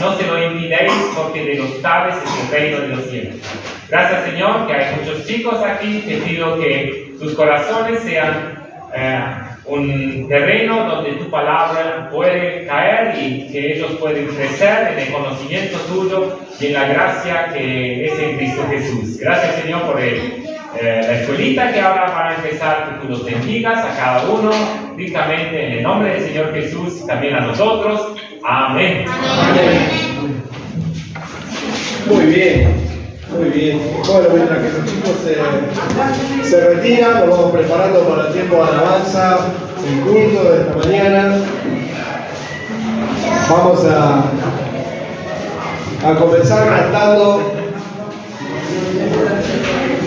no se lo impidáis, porque de los tales es el reino de los cielos. Gracias, Señor, que hay muchos chicos aquí. Te pido que sus corazones sean un terreno donde tu palabra puede caer y que ellos pueden crecer en el conocimiento tuyo y en la gracia que es en Cristo Jesús. Gracias, Señor, por la escuelita que ahora van a empezar, que tú los bendigas a cada uno ricamente en el nombre del Señor Jesús y también a nosotros. Amén. Amén. Muy bien. Muy bien. Bueno, mientras que los chicos se retiran, nos vamos preparando para el tiempo de alabanza, el culto de esta mañana. Vamos a comenzar cantando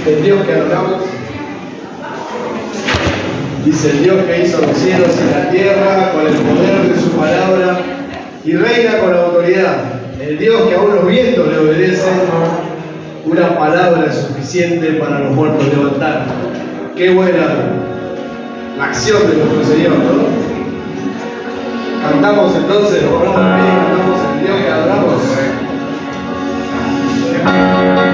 el Dios que adoramos. Dice: el Dios que hizo los cielos y la tierra con el poder de su palabra y reina con autoridad. El Dios que aún los vientos le obedecen. Una palabra es suficiente para los muertos levantar. Qué buena la acción de nuestro Señor, ¿no? Cantamos entonces, nos ponemos de pie, cantamos el Dios que adoramos. Amén.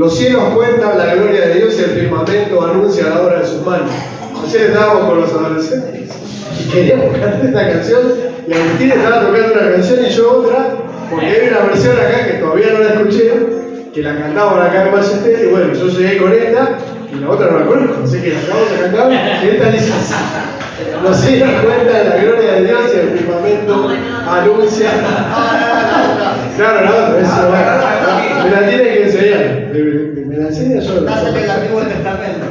Los cielos cuentan la gloria de Dios y el firmamento anuncia la obra de sus manos. Ayer estábamos con los adolescentes y queríamos cantar esta canción y Agustín estaba tocando una canción y yo otra, porque hay una versión acá que todavía no la escuché, que la cantaban acá en Ballester, y bueno, yo llegué con esta y la otra no la conozco, así que la acabamos de cantar y esta dice así. Los cielos cuentan la gloria de Dios y el firmamento anuncia. Claro, la otra, eso va. Me la tiene que enseñar. Me la enseña yo. Dásale el Antiguo Testamento.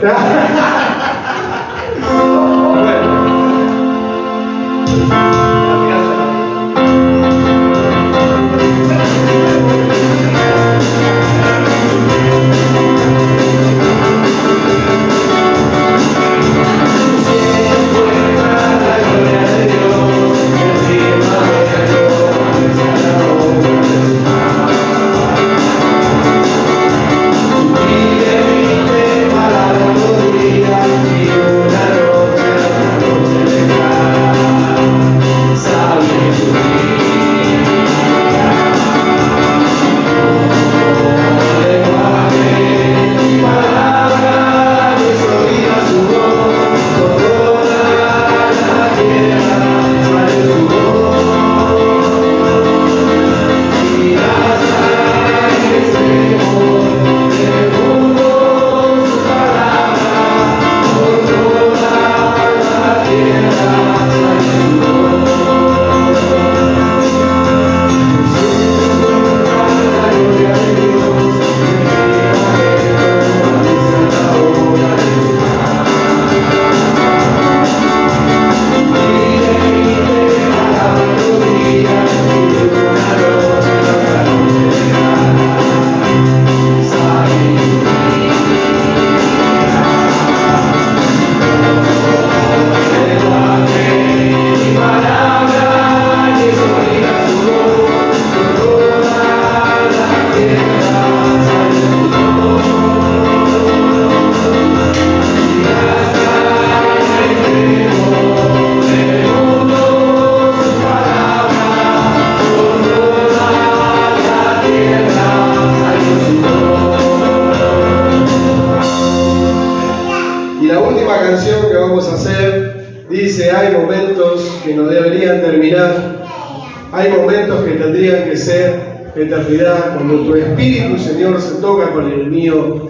Hay momentos que tendrían que ser eternidad, cuando tu espíritu, Señor, se toca con el mío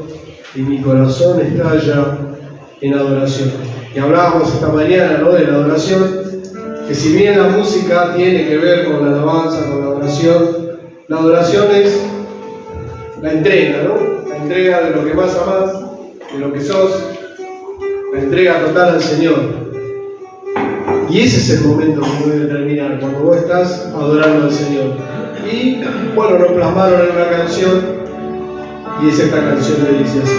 y mi corazón estalla en adoración. Y hablábamos esta mañana, ¿no?, de la adoración, que si bien la música tiene que ver con la alabanza, con la adoración es la entrega, ¿no? La entrega de lo que más amás, de lo que sos, la entrega total al Señor. Y ese es el momento que debe terminar, cuando vos estás adorando al Señor. Y bueno, lo plasmaron en una canción, y es esta canción que dice así.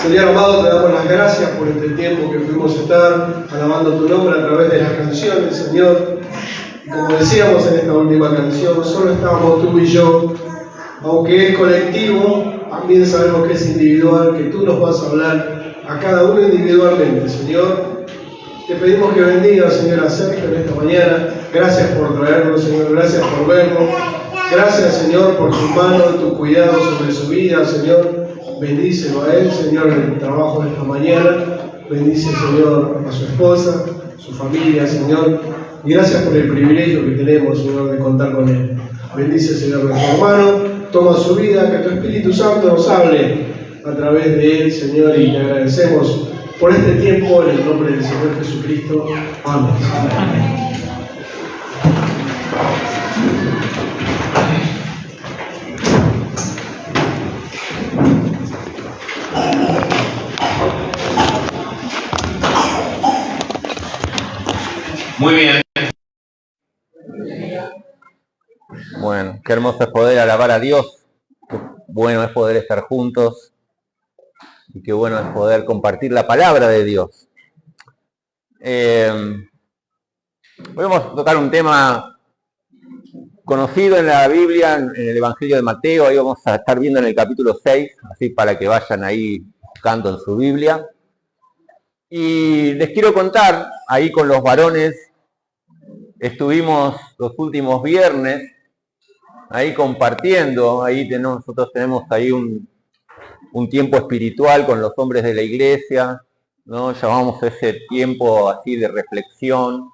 Señor amado, te damos las gracias por este tiempo que pudimos estar alabando tu nombre a través de las canciones, Señor. Y como decíamos en esta última canción, solo estábamos tú y yo. Aunque es colectivo, también sabemos que es individual, que tú nos vas a hablar a cada uno individualmente, Señor. Te pedimos que bendiga, Señor, a Sergio en esta mañana. Gracias por traerlo, Señor. Gracias por verlo. Gracias, Señor, por tu mano, tu cuidado sobre su vida, Señor. Bendícelo a él, Señor, en el trabajo de esta mañana. Bendice, Señor, a su esposa, su familia, Señor. Y gracias por el privilegio que tenemos, Señor, de contar con él. Bendice, Señor, a nuestro hermano. Toma su vida, que tu Espíritu Santo nos hable a través de él, Señor, y te agradecemos por este tiempo en el nombre del Señor Jesucristo. Amén. Amén. Muy bien. Bueno, qué hermoso es poder alabar a Dios, qué bueno es poder estar juntos y qué bueno es poder compartir la palabra de Dios. Hoy vamos a tocar un tema conocido en la Biblia, en el Evangelio de Mateo. Ahí vamos a estar viendo en el capítulo 6, así para que vayan ahí buscando en su Biblia. Y les quiero contar, ahí con los varones, estuvimos los últimos viernes ahí compartiendo, ahí nosotros tenemos ahí un tiempo espiritual con los hombres de la iglesia, ¿no? Llamamos ese tiempo así de reflexión,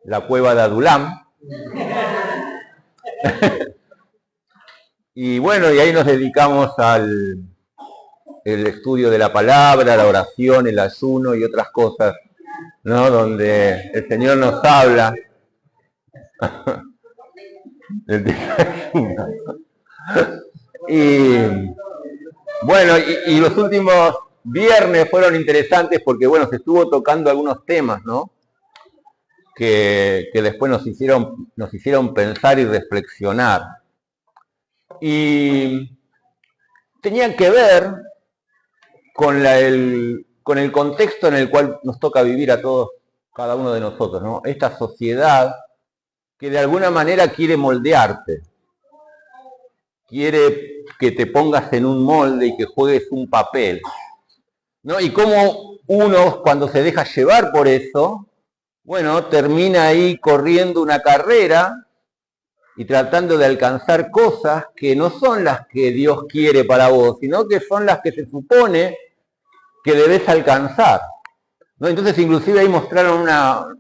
la cueva de Adulam. Y bueno, y ahí nos dedicamos al estudio de la palabra, la oración, el ayuno y otras cosas, ¿no? Donde el Señor nos habla. Y bueno, y los últimos viernes fueron interesantes porque bueno, se estuvo tocando algunos temas, ¿no? Que después nos hicieron pensar y reflexionar. Y tenían que ver con el contexto en el cual nos toca vivir a todos, cada uno de nosotros, ¿no? Esta sociedad que de alguna manera quiere moldearte, quiere que te pongas en un molde y que juegues un papel, ¿no? Y como uno, cuando se deja llevar por eso, bueno, termina ahí corriendo una carrera y tratando de alcanzar cosas que no son las que Dios quiere para vos, sino que son las que se supone que debes alcanzar, ¿no? Entonces, inclusive ahí nos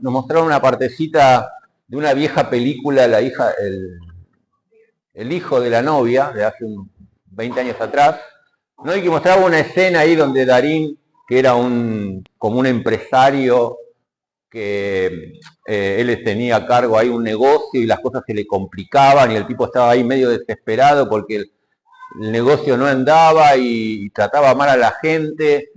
mostraron una partecita de una vieja película, el hijo de la novia, de hace 20 años atrás, ¿no? Y que mostraba una escena ahí donde Darín, que era como un empresario, que él tenía a cargo ahí un negocio y las cosas se le complicaban y el tipo estaba ahí medio desesperado porque el negocio no andaba y trataba mal a la gente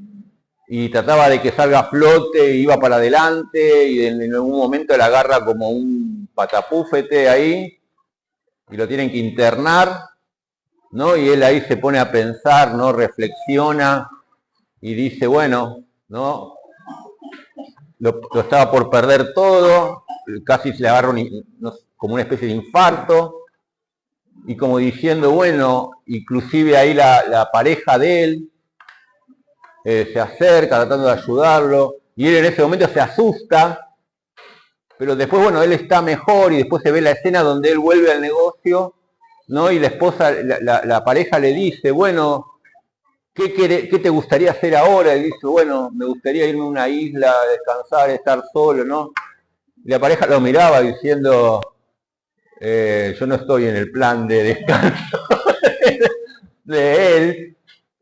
y trataba de que salga a flote, iba para adelante y en algún momento le agarra como un patapúfete ahí y lo tienen que internar, ¿no? Y él ahí se pone a pensar, ¿no? Reflexiona y dice, bueno, ¿no? Lo estaba por perder todo, casi se le agarra como una especie de infarto y como diciendo, bueno, inclusive ahí la pareja de él se acerca tratando de ayudarlo y él en ese momento se asusta, pero después, bueno, él está mejor y después se ve la escena donde él vuelve al negocio, ¿no? Y la esposa, la pareja le dice, bueno, ¿qué te gustaría hacer ahora? Y dice, bueno, me gustaría irme a una isla, descansar, estar solo, ¿no? Y la pareja lo miraba diciendo, yo no estoy en el plan de descanso de él.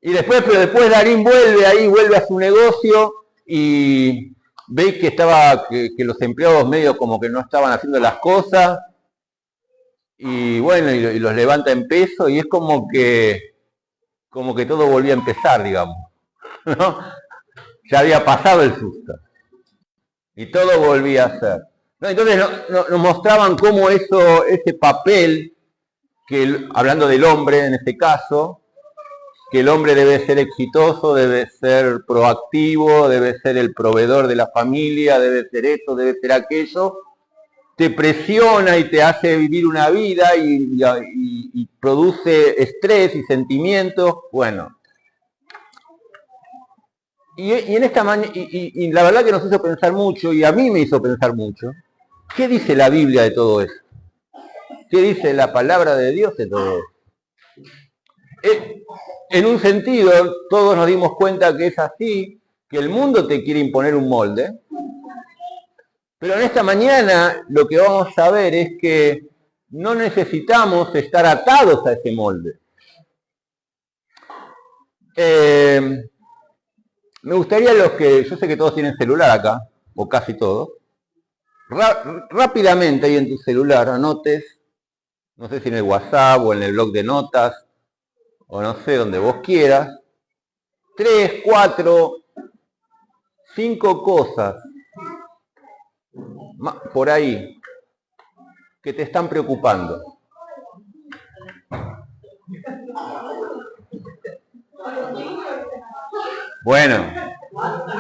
Pero después Darín vuelve a su negocio y ve que los empleados medio como que no estaban haciendo las cosas y bueno, y los levanta en peso y es como que todo volvía a empezar, digamos, ¿no? Ya había pasado el susto y todo volvía a ser, ¿no? Entonces nos mostraban cómo ese papel, hablando del hombre en este caso, que el hombre debe ser exitoso, debe ser proactivo, debe ser el proveedor de la familia, debe ser esto, debe ser aquello, te presiona y te hace vivir una vida y produce estrés y sentimientos. Bueno, y la verdad que nos hizo pensar mucho, y a mí me hizo pensar mucho. ¿Qué dice la Biblia de todo eso? ¿Qué dice la palabra de Dios de todo eso? En un sentido, todos nos dimos cuenta que es así, que el mundo te quiere imponer un molde, pero en esta mañana lo que vamos a ver es que no necesitamos estar atados a ese molde. Me gustaría yo sé que todos tienen celular acá, o casi todos, rápidamente ahí en tu celular anotes, no sé si en el WhatsApp o en el blog de notas, o no sé, donde vos quieras, 3, 4, 5 cosas por ahí que te están preocupando. Bueno,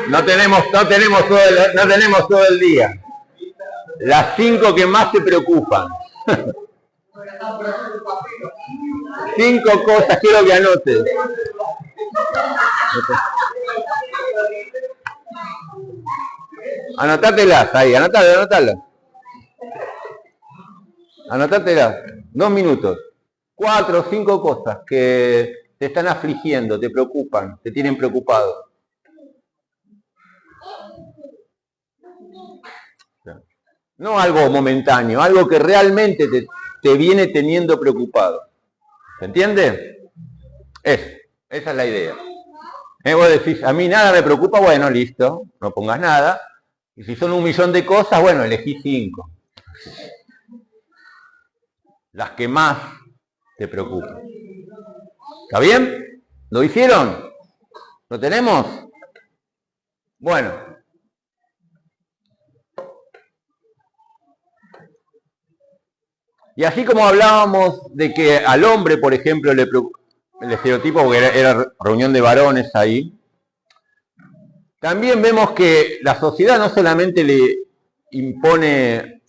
no tenemos todo el día. Las 5 que más te preocupan. 5 cosas, quiero que anotes. Anotátelas ahí, anotátelas. Anotátelas. 2 minutos. 4 o 5 cosas que te están afligiendo, te preocupan, te tienen preocupado. No algo momentáneo, algo que realmente te viene teniendo preocupado. ¿Se entiende? Esa es la idea. Vos decís, a mí nada me preocupa, bueno, listo, no pongas nada. Y si son 1.000.000 de cosas, bueno, elegí 5. Las que más te preocupan. ¿Está bien? ¿Lo hicieron? ¿Lo tenemos? Bueno. Y así como hablábamos de que al hombre, por ejemplo, el estereotipo, porque era reunión de varones ahí, también vemos que la sociedad no solamente le impone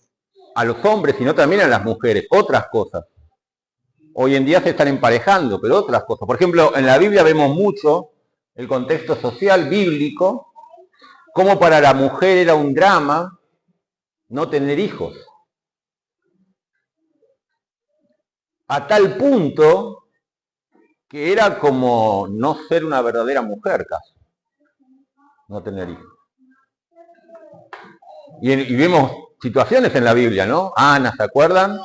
a los hombres, sino también a las mujeres otras cosas. Hoy en día se están emparejando, pero otras cosas. Por ejemplo, en la Biblia vemos mucho el contexto social bíblico, como para la mujer era un drama no tener hijos. A tal punto que era como no ser una verdadera mujer, casi. No tener hijos. Y vemos situaciones en la Biblia, ¿no? Ana, ¿se acuerdan?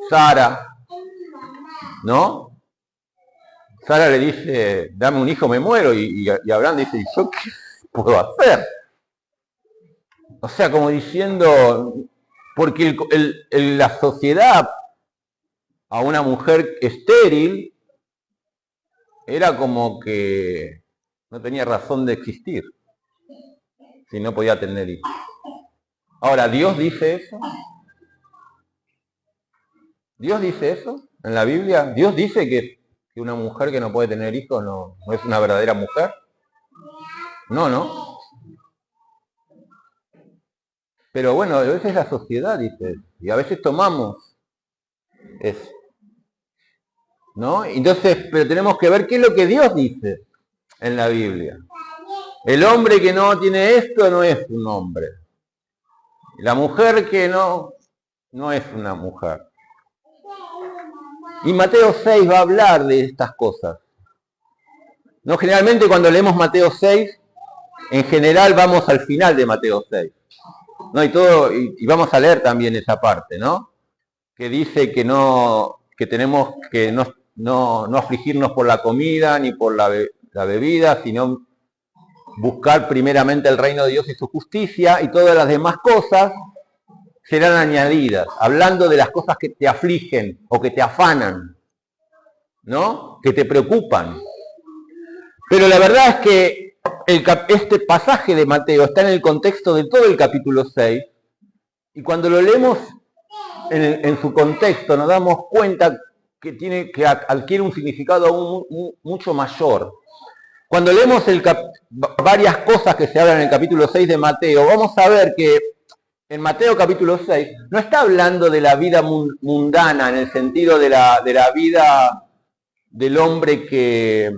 Sara, ¿no? Sara le dice, dame un hijo, me muero. Y Abraham dice, ¿y yo qué puedo hacer? O sea, como diciendo, porque la sociedad a una mujer estéril era como que no tenía razón de existir si no podía tener hijos. Ahora, ¿Dios dice eso? ¿Dios dice eso en la Biblia? ¿Dios dice que una mujer que no puede tener hijos no es una verdadera mujer? No. Pero bueno, a veces la sociedad dice eso, y a veces tomamos eso, ¿no? Entonces, pero tenemos que ver qué es lo que Dios dice en la Biblia. El hombre que no tiene esto no es un hombre. La mujer que no es una mujer. Y Mateo 6 va a hablar de estas cosas. No, generalmente cuando leemos Mateo 6, en general vamos al final de Mateo 6. ¿No? Y vamos a leer también esa parte, ¿no? Que dice que tenemos que no afligirnos por la comida ni por la bebida, sino buscar primeramente el reino de Dios y su justicia, y todas las demás cosas serán añadidas, hablando de las cosas que te afligen o que te afanan, ¿no? Que te preocupan. Pero la verdad es que este pasaje de Mateo está en el contexto de todo el capítulo 6, y cuando lo leemos en su contexto nos damos cuenta que adquiere un significado aún mucho mayor. Cuando leemos varias cosas que se hablan en el capítulo 6 de Mateo, vamos a ver que en Mateo capítulo 6 no está hablando de la vida mundana en el sentido de la vida del hombre que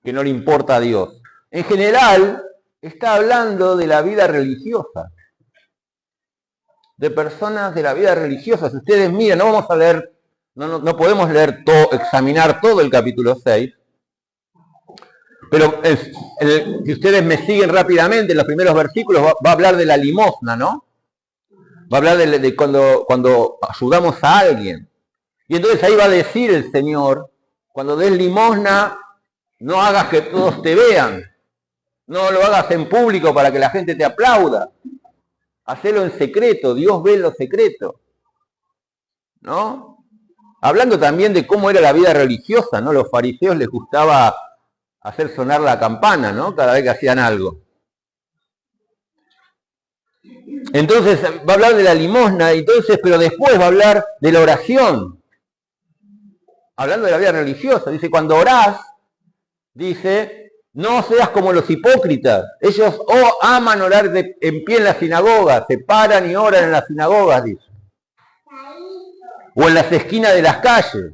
no le importa a Dios. En general, está hablando de la vida religiosa, de personas de la vida religiosa. Si ustedes miran, no vamos a leer, no podemos leer todo, examinar todo el capítulo 6, pero si ustedes me siguen rápidamente, en los primeros versículos va a hablar de la limosna, ¿no? Va a hablar de cuando ayudamos a alguien. Y entonces ahí va a decir el Señor, cuando des limosna, no hagas que todos te vean. No lo hagas en público para que la gente te aplauda. Hacelo en secreto, Dios ve en lo secreto. ¿No? Hablando también de cómo era la vida religiosa, ¿no? Los fariseos les gustaba hacer sonar la campana, ¿no? Cada vez que hacían algo. Entonces va a hablar de la limosna, pero después va a hablar de la oración. Hablando de la vida religiosa, dice, cuando orás, dice, no seas como los hipócritas. Ellos aman orar en pie en las sinagogas, se paran y oran en las sinagogas, dice. O en las esquinas de las calles.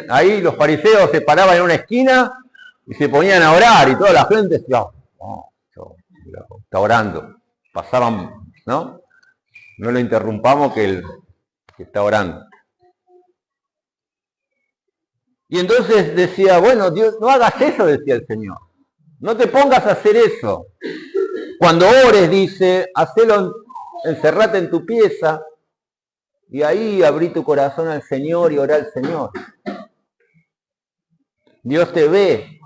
Ahí los fariseos se paraban en una esquina y se ponían a orar y toda la gente decía, está orando. Pasaban, ¿no? No lo interrumpamos que está orando. Y entonces decía, bueno, Dios, no hagas eso, decía el Señor. No te pongas a hacer eso. Cuando ores, dice, hacelo, encerrate en tu pieza y ahí abrí tu corazón al Señor y orá al Señor. Dios te ve,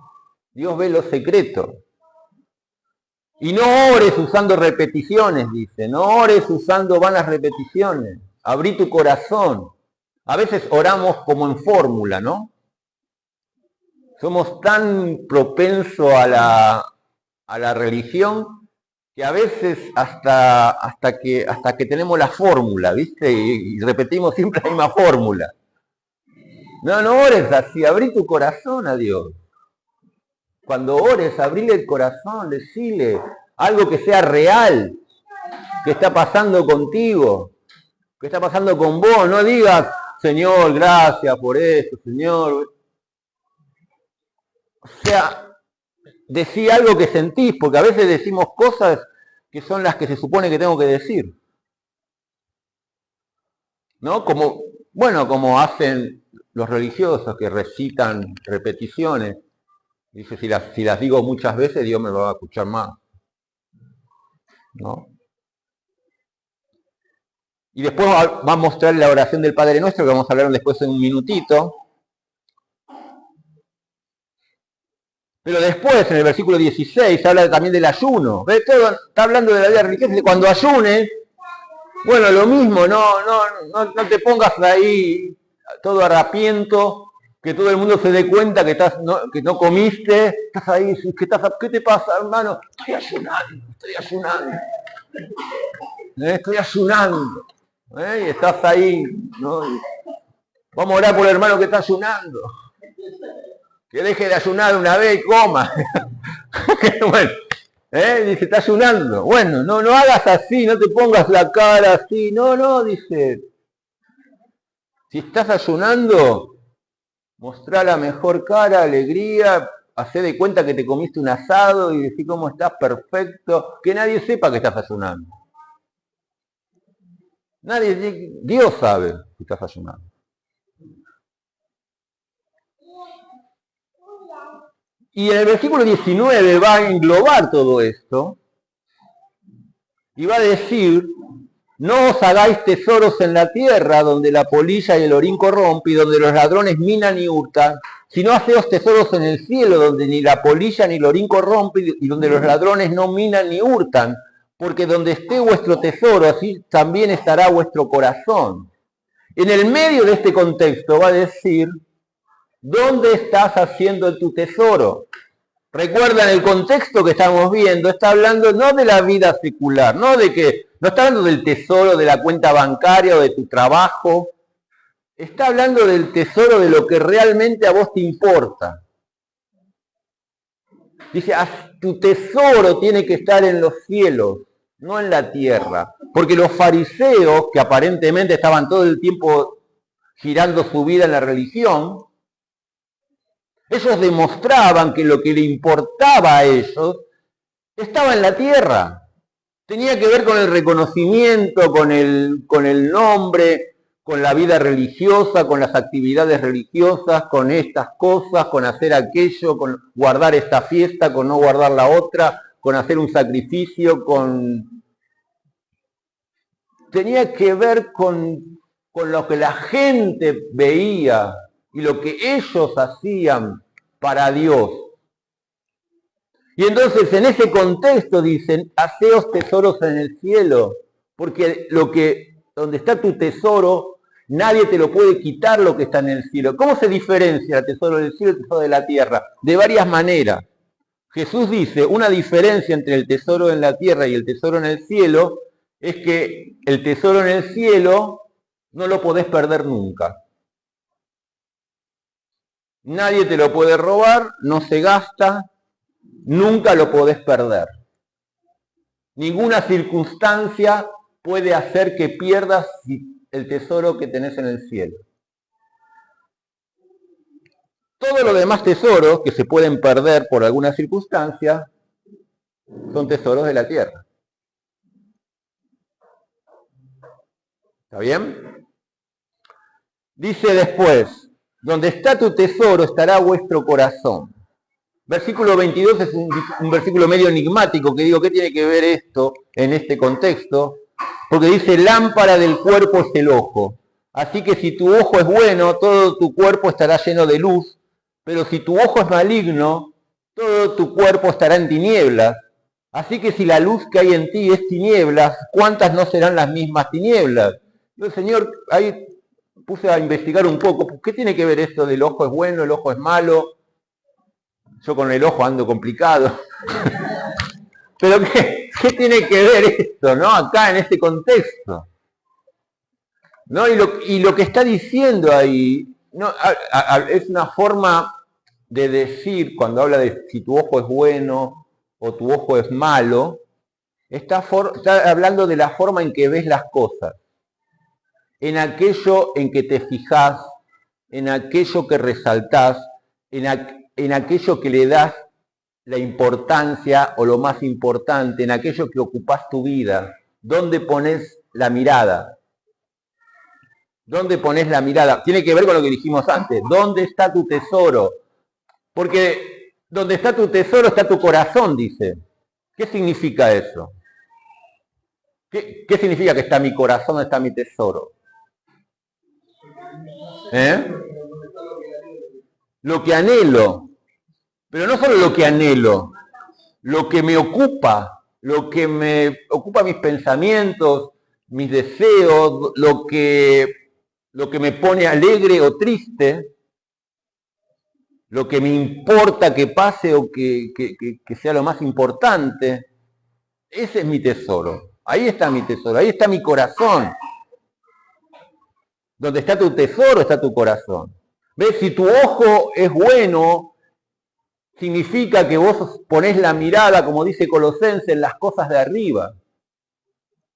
Dios ve lo secreto. Y no ores usando repeticiones, dice, no ores usando vanas repeticiones. Abrí tu corazón. A veces oramos como en fórmula, ¿no? Somos tan propensos a la religión que a veces hasta que tenemos la fórmula, ¿viste? Y repetimos siempre la misma fórmula. No ores así, abrí tu corazón a Dios. Cuando ores, abrile el corazón, decile algo que sea real, que está pasando contigo, que está pasando con vos. No digas, Señor, gracias por esto, Señor. O sea, decí algo que sentís, porque a veces decimos cosas que son las que se supone que tengo que decir. ¿No? Como hacen los religiosos que recitan repeticiones. Dice, si las digo muchas veces, Dios me va a escuchar más. ¿No? Y después va a mostrar la oración del Padre Nuestro, que vamos a hablar después en un minutito. Pero después, en el versículo 16, habla también del ayuno. ¿Ves? Todo está hablando de la vida religiosa. Cuando ayunes, bueno, lo mismo, no te pongas ahí todo harapiento, que todo el mundo se dé cuenta que no comiste, estás ahí, ¿qué te pasa, hermano? Estoy ayunando. Estoy ayunando. Y estás ahí, ¿no? Vamos a orar por el hermano que está ayunando. Que deje de ayunar una vez y coma. Bueno, dice, está ayunando. Bueno, no hagas así, no te pongas la cara así. No, dice. Si estás ayunando, mostrá la mejor cara, alegría, hacé de cuenta que te comiste un asado y decís cómo estás perfecto, que nadie sepa que estás ayunando. Dios sabe que estás ayunando. Y en el versículo 19 va a englobar todo esto y va a decir, no os hagáis tesoros en la tierra donde la polilla y el orín corrompe y donde los ladrones minan y hurtan, sino haceos tesoros en el cielo donde ni la polilla ni el orín corrompe y donde los ladrones no minan ni hurtan, porque donde esté vuestro tesoro, así también estará vuestro corazón. En el medio de este contexto va a decir, ¿dónde estás haciendo tu tesoro? Recuerdan el contexto que estamos viendo, está hablando no de la vida secular, no está hablando del tesoro de la cuenta bancaria o de tu trabajo, Está hablando del tesoro de lo que realmente a vos te importa. Dice, tu tesoro tiene que estar en los cielos, no en la tierra. Porque los fariseos, que aparentemente estaban todo el tiempo girando su vida en la religión, ellos demostraban que lo que le importaba a ellos estaba en la tierra. Tenía que ver con el reconocimiento, con el nombre, con la vida religiosa, con las actividades religiosas, con estas cosas, con hacer aquello, con guardar esta fiesta, con no guardar la otra, con hacer un sacrificio, tenía que ver con lo que la gente veía y lo que ellos hacían para Dios. Y entonces en ese contexto dicen, haceos tesoros en el cielo, porque donde está tu tesoro, nadie te lo puede quitar lo que está en el cielo. ¿Cómo se diferencia el tesoro del cielo y el tesoro de la tierra? De varias maneras. Jesús dice, una diferencia entre el tesoro en la tierra y el tesoro en el cielo, es que el tesoro en el cielo no lo podés perder nunca. Nadie te lo puede robar, no se gasta, nunca lo podés perder. Ninguna circunstancia puede hacer que pierdas el tesoro que tenés en el cielo. Todos los demás tesoros que se pueden perder por alguna circunstancia son tesoros de la tierra. ¿Está bien? Dice después, donde está tu tesoro estará vuestro corazón. Versículo 22 es un versículo medio enigmático, que digo, ¿qué tiene que ver esto en este contexto? Porque dice, lámpara del cuerpo es el ojo. Así que si tu ojo es bueno, todo tu cuerpo estará lleno de luz, pero si tu ojo es maligno, todo tu cuerpo estará en tinieblas. Así que si la luz que hay en ti es tinieblas, ¿cuántas no serán las mismas tinieblas? Yo, Señor, ahí puse a investigar un poco, ¿qué tiene que ver esto del ojo es bueno, el ojo es malo? Yo con el ojo ando complicado. Pero ¿qué tiene que ver esto, no? Acá en este contexto. ¿No? Y lo que está diciendo ahí, ¿no? Es una forma de decir, cuando habla de si tu ojo es bueno o tu ojo es malo, está hablando de la forma en que ves las cosas, en aquello en que te fijás, en aquello que resaltás, en aquello que le das la importancia o lo más importante, en aquello que ocupás tu vida. ¿Dónde pones la mirada? ¿Dónde pones la mirada? Tiene que ver con lo que dijimos antes. ¿Dónde está tu tesoro? Porque donde está tu tesoro está tu corazón, dice. ¿Qué significa eso? ¿Qué significa que está mi corazón, está mi tesoro? Lo que anhelo. Pero no solo lo que anhelo, lo que me ocupa, mis pensamientos, mis deseos, lo que me pone alegre o triste, lo que me importa que pase o que sea lo más importante. Ese es mi tesoro. Ahí está mi tesoro, ahí está mi corazón. Donde está tu tesoro está tu corazón. ¿Ves? Si tu ojo es bueno, significa que vos ponés la mirada, como dice Colosenses, en las cosas de arriba.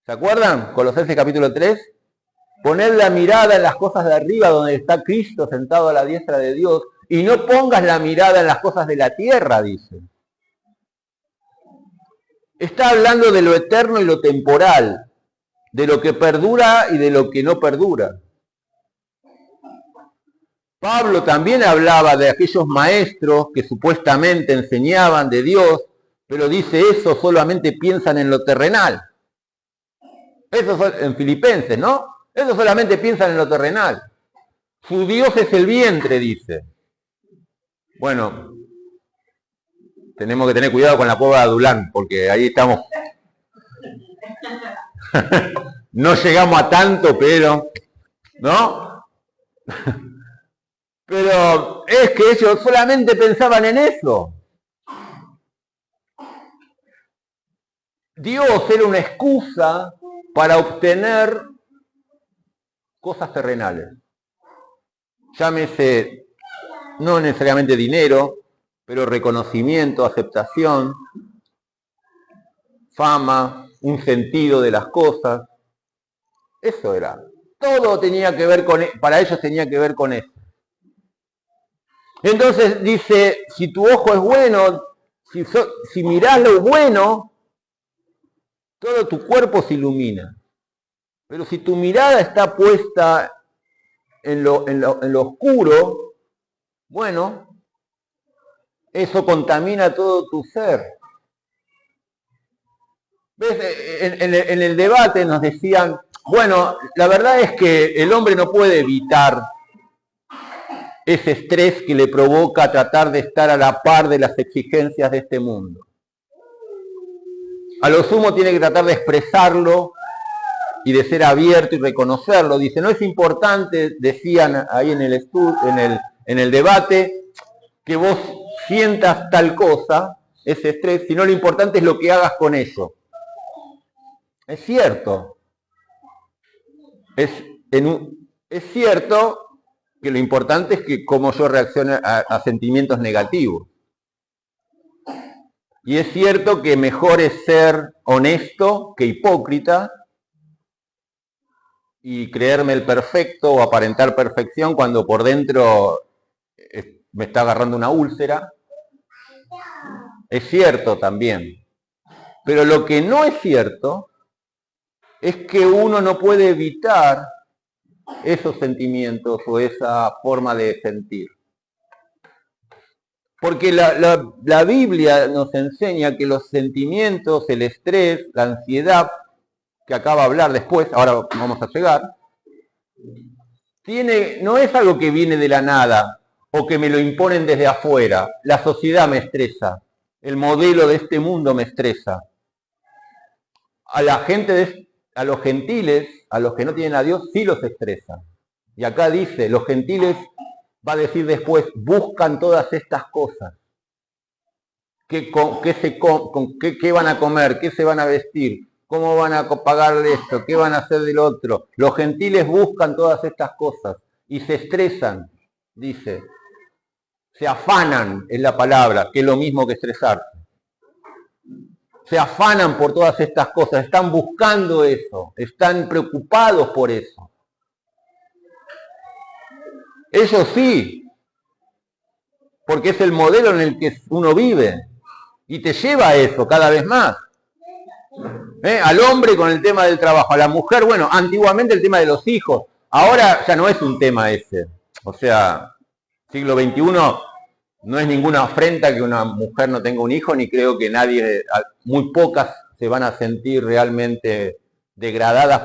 ¿Se acuerdan? Colosenses capítulo 3. Poner la mirada en las cosas de arriba, donde está Cristo sentado a la diestra de Dios, y no pongas la mirada en las cosas de la tierra, dice. Está hablando de lo eterno y lo temporal, de lo que perdura y de lo que no perdura. Pablo también hablaba de aquellos maestros que supuestamente enseñaban de Dios, pero dice eso solamente piensan en lo terrenal. Eso en Filipenses, ¿no? Eso solamente piensan en lo terrenal. Su Dios es el vientre, dice. Bueno, tenemos que tener cuidado con la cueva de Adulán, porque ahí estamos. No llegamos a tanto, pero, ¿no? Pero es que ellos solamente pensaban en eso. Dios era una excusa para obtener cosas terrenales. llámese no necesariamente dinero, pero reconocimiento, aceptación, fama, un sentido de las cosas. Eso era. Todo tenía que ver con, para ellos tenía que ver con eso. Entonces dice, si tu ojo es bueno, si mirás lo bueno, todo tu cuerpo se ilumina. Pero si tu mirada está puesta en lo oscuro, bueno, eso contamina todo tu ser. ¿Ves? En el debate nos decían, bueno, la verdad es que el hombre no puede evitar ese estrés que le provoca tratar de estar a la par de las exigencias de este mundo. A lo sumo tiene que tratar de expresarlo y de ser abierto y reconocerlo. Dice, no es importante, decían ahí en el debate, que vos sientas tal cosa, ese estrés, sino lo importante es lo que hagas con eso. Es cierto. Es cierto que lo importante es que cómo yo reacciono a sentimientos negativos. Y es cierto que mejor es ser honesto que hipócrita y creerme el perfecto o aparentar perfección cuando por dentro me está agarrando una úlcera. Es cierto también. Pero lo que no es cierto es que uno no puede evitar esos sentimientos o esa forma de sentir. Porque la Biblia nos enseña que los sentimientos, el estrés, la ansiedad, que acaba de hablar después, ahora vamos a llegar, no es algo que viene de la nada o que me lo imponen desde afuera. La sociedad me estresa, el modelo de este mundo me estresa. A la gente, a los gentiles, a los que no tienen a Dios, sí los estresa. Y acá dice, los gentiles, va a decir después, buscan todas estas cosas. ¿Qué van a comer? ¿Qué se van a vestir? ¿Cómo van a pagarle esto? ¿Qué van a hacer del otro? Los gentiles buscan todas estas cosas y se estresan, dice. Se afanan, es la palabra, que es lo mismo que estresarse. Se afanan por todas estas cosas, están buscando eso, están preocupados por eso. Ellos sí, porque es el modelo en el que uno vive y te lleva a eso cada vez más. Al hombre con el tema del trabajo, a la mujer, bueno, antiguamente el tema de los hijos, ahora ya no es un tema ese. O sea, siglo XXI no es ninguna afrenta que una mujer no tenga un hijo, ni creo que nadie, muy pocas se van a sentir realmente degradadas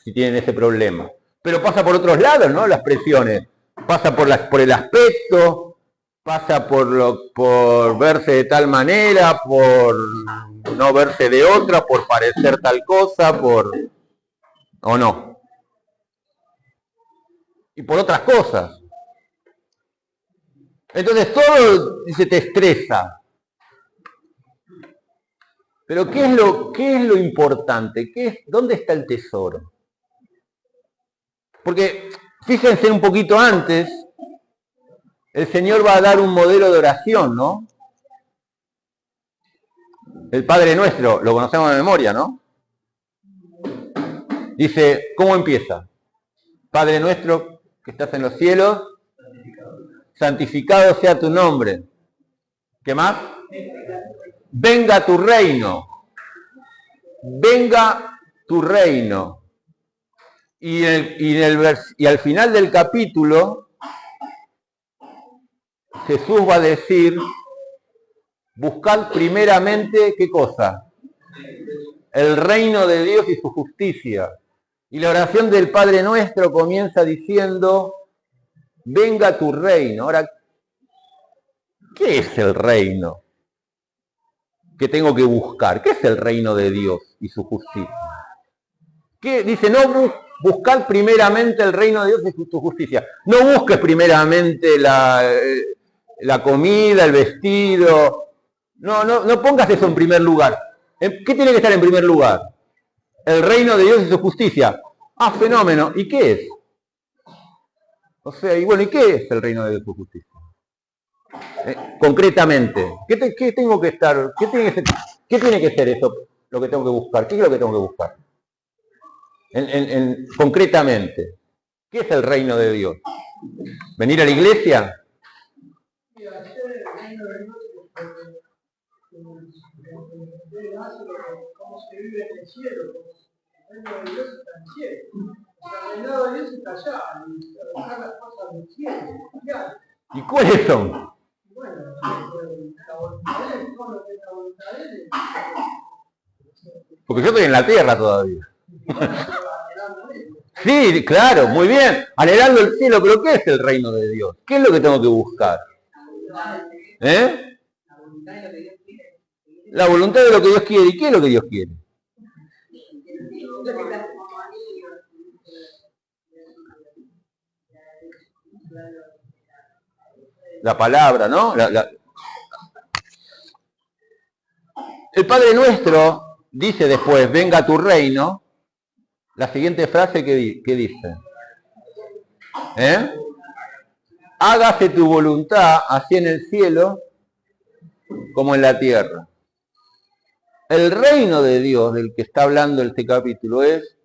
si tienen ese problema. Pero pasa por otros lados, ¿no? Las presiones. Pasa por el aspecto, pasa por verse de tal manera, por no verse de otra, por parecer tal cosa, o no. Y por otras cosas. Entonces todo se te estresa. Pero ¿qué es lo importante? ¿Dónde está el tesoro? Porque fíjense un poquito antes, el Señor va a dar un modelo de oración, ¿no? El Padre Nuestro, lo conocemos de memoria, ¿no? Dice, ¿cómo empieza? Padre Nuestro que estás en los cielos, santificado sea tu nombre. ¿Qué más? Venga tu reino. Venga tu reino. Y al final del capítulo, Jesús va a decir, buscad primeramente, ¿qué cosa? El reino de Dios y su justicia. Y la oración del Padre Nuestro comienza diciendo, venga tu reino. Ahora, ¿qué es el reino que tengo que buscar? ¿Qué es el reino de Dios y su justicia? ¿Qué? Dice, no buscad primeramente el reino de Dios y su justicia. No busques primeramente la comida, el vestido. No pongas eso en primer lugar. ¿Qué tiene que estar en primer lugar? El reino de Dios y su justicia. Ah, fenómeno. ¿Y qué es? O sea, y bueno, ¿y qué es el reino de Dios y su justicia? Concretamente, ¿qué tengo que estar? ¿Qué tiene que ser eso? Lo que tengo que buscar. ¿Qué es lo que tengo que buscar? Concretamente, ¿qué es el reino de Dios? ¿Venir a la iglesia? Cómo se vive en el cielo, el reino de Dios está en el cielo. El reinado de Dios está allá, y buscar las cosas del cielo. ¿Y cuáles son? Bueno, la voluntad de Él, todo lo que es la voluntad de Él. Porque yo estoy en la tierra todavía. Sí, claro, muy bien. Anhelando el cielo, pero ¿qué es el reino de Dios? ¿Qué es lo que tengo que buscar? ¿Eh? La voluntad de lo que Dios quiere. ¿Y qué es lo que Dios quiere? La palabra, ¿no? El Padre Nuestro dice después, venga tu reino. La siguiente frase que dice. Hágase tu voluntad, así en el cielo como en la tierra. El reino de Dios del que está hablando este capítulo es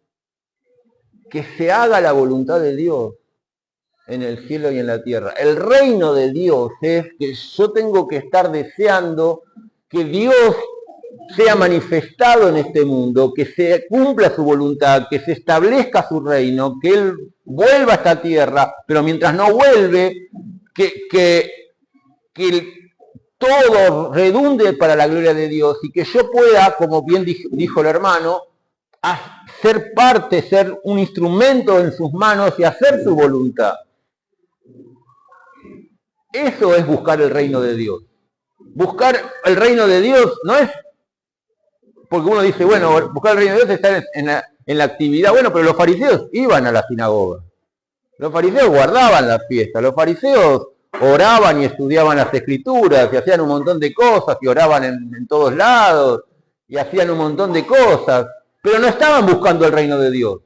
que se haga la voluntad de Dios en el cielo y en la tierra. El reino de Dios es que yo tengo que estar deseando que Dios sea manifestado en este mundo, que se cumpla su voluntad, que se establezca su reino, que Él vuelva a esta tierra, pero mientras no vuelve, que todo redunde para la gloria de Dios y que yo pueda, como bien dijo el hermano, ser parte, ser un instrumento en sus manos y hacer su voluntad. Eso es buscar el reino de Dios. Buscar el reino de Dios no es porque uno dice, bueno, buscar el reino de Dios es estar en la actividad. Bueno, pero los fariseos iban a la sinagoga. Los fariseos guardaban la fiesta. Los fariseos oraban y estudiaban las escrituras y hacían un montón de cosas y oraban en todos lados y hacían un montón de cosas, pero no estaban buscando el reino de Dios.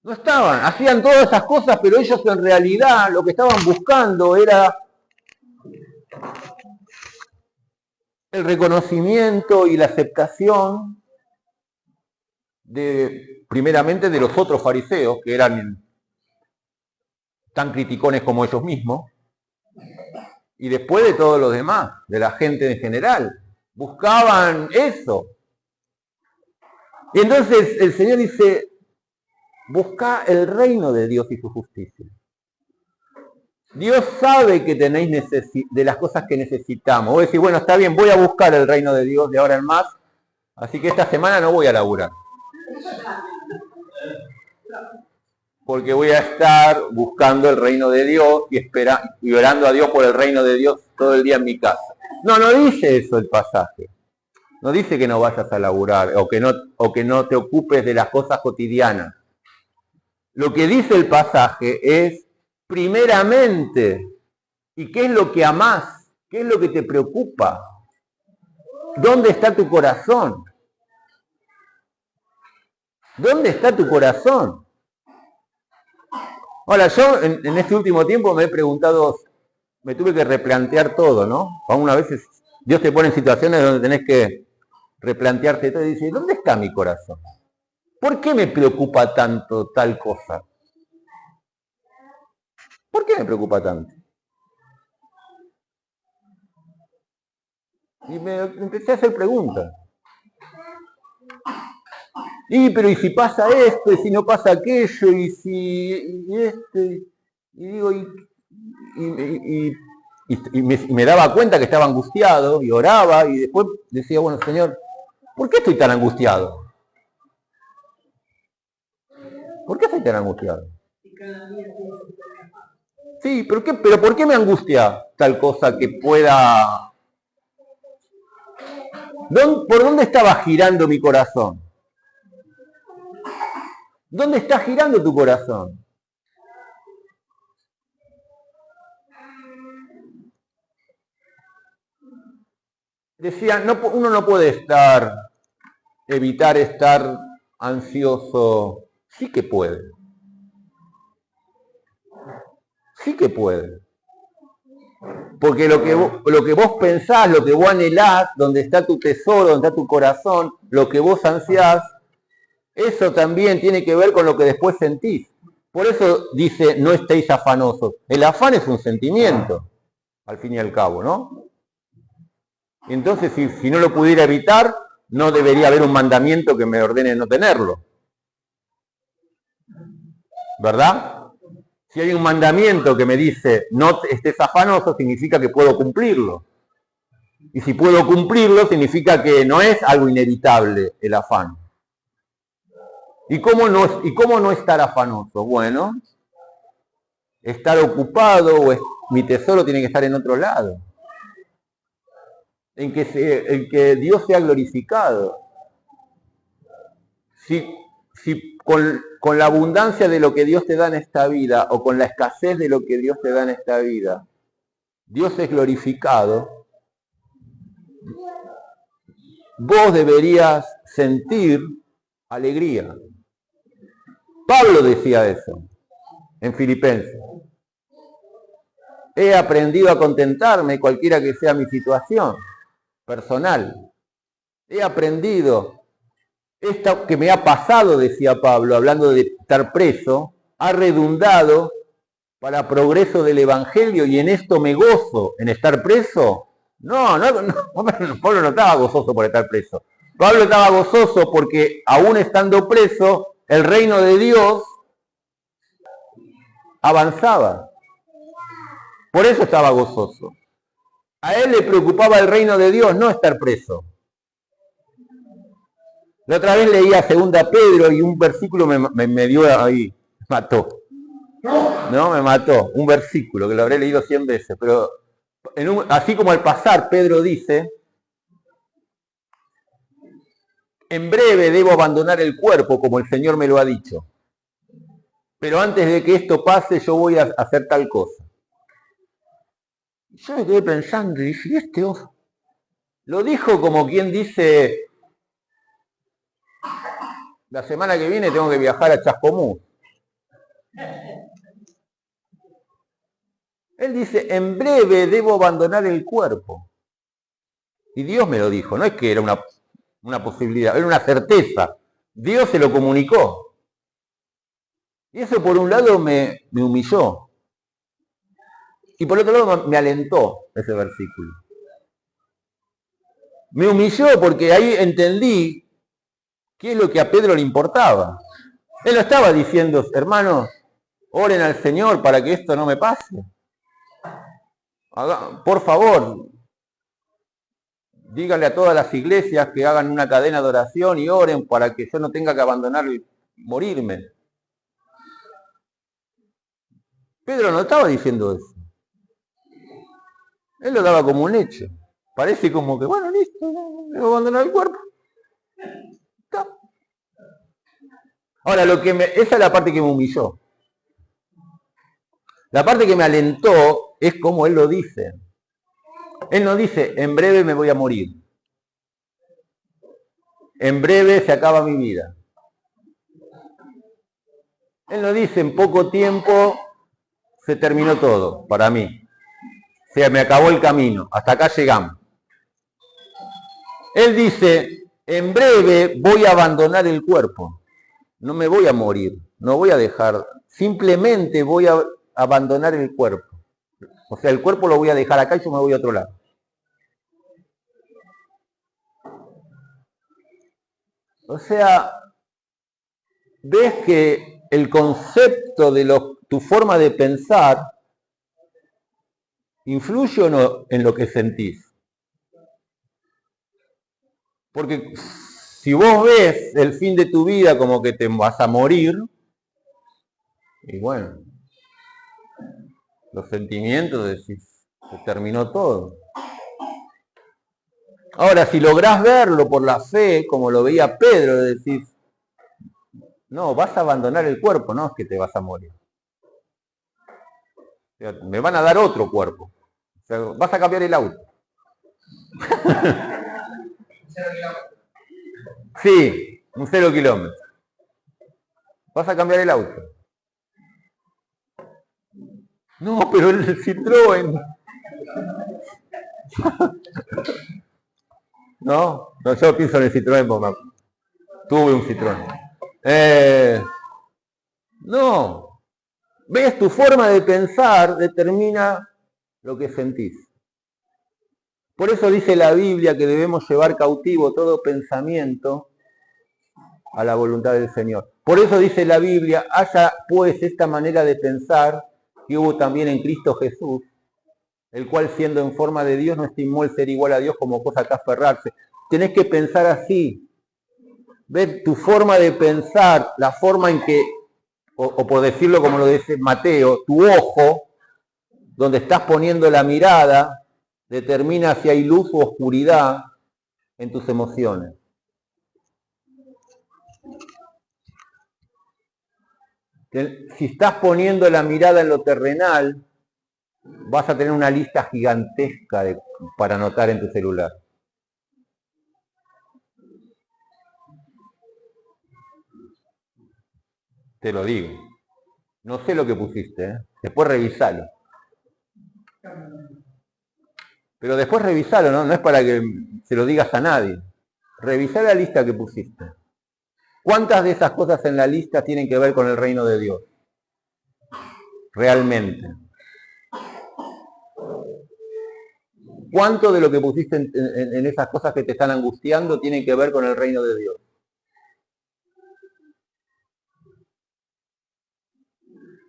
No estaban, hacían todas esas cosas, pero ellos en realidad lo que estaban buscando era el reconocimiento y la aceptación primeramente de los otros fariseos, que eran tan criticones como ellos mismos, y después de todos los demás, de la gente en general. Buscaban eso. Y entonces el Señor dice, busca el reino de Dios y su justicia. Dios sabe que tenéis de las cosas que necesitamos. Vos decís, bueno, está bien, voy a buscar el reino de Dios de ahora en más, así que esta semana no voy a laburar. Porque voy a estar buscando el reino de Dios y orando a Dios por el reino de Dios todo el día en mi casa. No dice eso el pasaje. No dice que no vayas a laburar o que no te ocupes de las cosas cotidianas. Lo que dice el pasaje es, primeramente, ¿y qué es lo que amás? ¿Qué es lo que te preocupa? ¿Dónde está tu corazón? ¿Dónde está tu corazón? Ahora, yo en este último tiempo me he preguntado, me tuve que replantear todo, ¿no? Aún a veces Dios te pone en situaciones donde tenés que replantearte todo y dices, ¿dónde está mi corazón? ¿Por qué me preocupa tanto tal cosa? ¿Por qué me preocupa tanto? Y me empecé a hacer preguntas. Pero ¿y si pasa esto? ¿Y si no pasa aquello? ¿Y si esto? Y digo, y me daba cuenta que estaba angustiado y oraba y después decía, bueno, Señor, ¿por qué estoy tan angustiado? ¿Por qué estoy tan angustiado? Sí, pero ¿por qué me angustia tal cosa que pueda... ¿Por dónde estaba girando mi corazón? ¿Dónde está girando tu corazón? Decía, uno no puede evitar estar ansioso Sí que puede. Sí que puede. Porque lo que vos pensás, lo que vos anhelás, donde está tu tesoro, donde está tu corazón, lo que vos ansiás, eso también tiene que ver con lo que después sentís. Por eso dice, no estéis afanosos. El afán es un sentimiento, al fin y al cabo, ¿no? Entonces, si no lo pudiera evitar, no debería haber un mandamiento que me ordene no tenerlo. ¿Verdad? Si hay un mandamiento que me dice no estés afanoso, significa que puedo cumplirlo. Y si puedo cumplirlo, significa que no es algo inevitable el afán. ¿Y cómo no estar afanoso? Bueno, estar ocupado, mi tesoro tiene que estar en otro lado. En que Dios sea glorificado. Si con la abundancia de lo que Dios te da en esta vida, o con la escasez de lo que Dios te da en esta vida, Dios es glorificado, vos deberías sentir alegría. Pablo decía eso en Filipenses. He aprendido a contentarme cualquiera que sea mi situación personal. He aprendido, esto que me ha pasado, decía Pablo, hablando de estar preso, ha redundado para progreso del Evangelio y en esto me gozo, en estar preso. No, Pablo no estaba gozoso por estar preso. Pablo estaba gozoso porque aún estando preso, el reino de Dios avanzaba. Por eso estaba gozoso. A él le preocupaba el reino de Dios, no estar preso. La otra vez leía 2 Pedro y un versículo me dio ahí, mató. No, me mató. Un versículo que lo habré leído 100 veces, pero así como al pasar Pedro dice, en breve debo abandonar el cuerpo como el Señor me lo ha dicho. Pero antes de que esto pase yo voy a hacer tal cosa. Yo me quedé pensando y dije, ¿y este ojo? Lo dijo como quien dice, la semana que viene tengo que viajar a Chascomús. Él dice, en breve debo abandonar el cuerpo. Y Dios me lo dijo, no es que era una posibilidad, era una certeza. Dios se lo comunicó. Y eso por un lado me humilló. Y por otro lado me alentó ese versículo. Me humilló porque ahí entendí qué es lo que a Pedro le importaba. Él no estaba diciendo, hermanos, oren al Señor para que esto no me pase. Por favor, díganle a todas las iglesias que hagan una cadena de oración y oren para que yo no tenga que abandonar y morirme. Pedro no estaba diciendo eso. Él lo daba como un hecho. Parece como que, bueno, listo, debo abandonar el cuerpo. Está. Ahora, esa es la parte que me humilló. La parte que me alentó es como él lo dice. Él no dice, en breve me voy a morir. En breve se acaba mi vida. Él no dice, en poco tiempo se terminó todo para mí. O sea, me acabó el camino. Hasta acá llegamos. Él dice, en breve voy a abandonar el cuerpo. No me voy a morir. No voy a dejar. Simplemente voy a abandonar el cuerpo. O sea, el cuerpo lo voy a dejar acá y yo me voy a otro lado. O sea, ves que el concepto de tu forma de pensar influye o no en lo que sentís. Porque si vos ves el fin de tu vida como que te vas a morir, y bueno, los sentimientos decís, se terminó todo. Ahora, si lográs verlo por la fe, como lo veía Pedro, decís, no, vas a abandonar el cuerpo, no es que te vas a morir. O sea, me van a dar otro cuerpo. O sea, vas a cambiar el auto. Sí, un 0 kilómetro. Vas a cambiar el auto. No, pero el Citroën. No, yo pienso en el Citroën porque tuve un Citroën. No. ¿Ves? Tu forma de pensar determina lo que sentís. Por eso dice la Biblia que debemos llevar cautivo todo pensamiento a la voluntad del Señor. Por eso dice la Biblia, haya pues esta manera de pensar que hubo también en Cristo Jesús, el cual siendo en forma de Dios no estimó el ser igual a Dios como cosa que aferrarse. Tenés que pensar así. Ver tu forma de pensar, la forma en que, o por decirlo como lo dice Mateo, tu ojo, donde estás poniendo la mirada, determina si hay luz o oscuridad en tus emociones. Si estás poniendo la mirada en lo terrenal, vas a tener una lista gigantesca para anotar en tu celular. Te lo digo. No sé lo que pusiste, ¿eh? Después revisalo. Pero después revisalo, ¿no? No es para que se lo digas a nadie. Revisá la lista que pusiste. ¿Cuántas de esas cosas en la lista tienen que ver con el reino de Dios? Realmente. ¿Cuánto de lo que pusiste en esas cosas que te están angustiando tienen que ver con el reino de Dios?